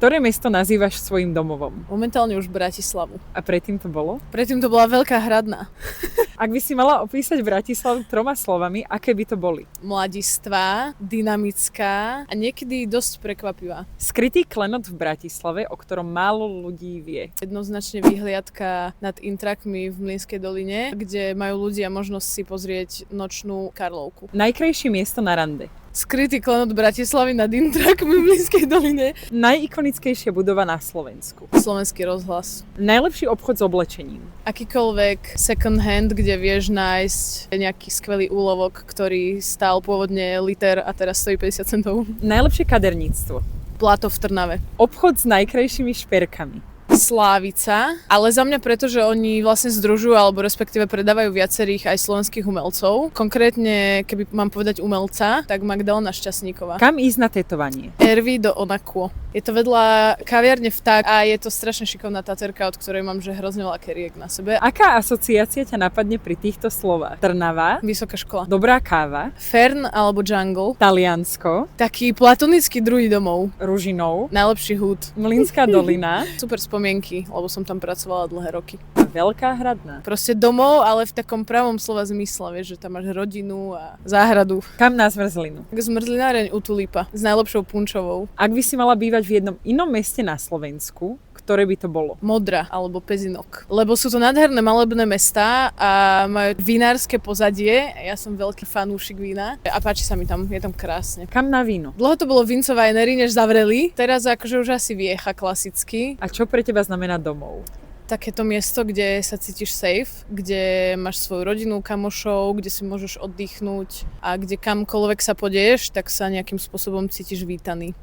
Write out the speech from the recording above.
Ktoré mesto nazývaš svojím domovom? Momentálne už Bratislavu. A predtým to bolo? Predtým to bola Veľká Hradná. Ak by si mala opísať Bratislavu 3 slovami, aké by to boli? Mladistvá, dynamická a niekedy dosť prekvapivá. Skrytý klenot v Bratislave, o ktorom málo ľudí vie. Jednoznačne vyhliadka nad Intrakmi v Mlynskej doline, kde majú ľudia možnosť si pozrieť nočnú Karlovku. Najkrajšie miesto na rande. Skrytý klenot Bratislavy nad Intrakmi v Mlynskej doline. Najikonickejšia budova na Slovensku. Slovenský rozhlas. Najlepší obchod s oblečením. Akýkoľvek second hand, kde vieš nájsť nejaký skvelý úlovok, ktorý stál pôvodne liter a teraz stojí 50 centov. Najlepšie kaderníctvo. Plato v Trnave. Obchod s najkrajšími šperkami. Slávica, ale za mňa preto, že oni vlastne združujú alebo respektíve predávajú viacerých aj slovenských umelcov. Konkrétne, keby mám povedať umelca, tak Magdalena Šťastníková. Kam ísť na tetovanie? Ervy do Onakwo. Je to vedľa kaviarne Vták a je to strašne šikovná taterka, od ktorej mám že hrozne veľa keriek na sebe. Aká asociácia ťa napadne pri týchto slovách? Trnava, Vysoká škola. dobrá káva, Fern alebo Jungle. Taliansko, Taký platonický druhý domov. Ružinov, Najlepší hud. Mlynská dolina Super spomienky, lebo som tam pracovala dlhé roky. a Veľká Hradná. Proste domov, ale v takom pravom slova zmysle, vieš, že tam máš rodinu a záhradu. Kam na zmrzlinu? Zmrzlináreň u Tulipa s najlepšou punčovou. Ak by si mala bývať v jednom inom meste na Slovensku, ktoré by to bolo? Modra alebo Pezinok. Lebo sú to nádherné malebné mestá a majú vinárske pozadie. Ja som veľký fanúšik vína a páči sa mi tam, je tam krásne. Kam na víno? Dlho to bolo Vincová Enery, než zavreli. Teraz akože už asi Viecha klasicky. A čo pre teba znamená domov? Takéto miesto, kde sa cítiš safe, kde máš svoju rodinu, kamošov, kde si môžeš oddychnúť a kde kamkoľvek sa pôjdeš, tak sa nejakým spôsobom cítiš vítaný.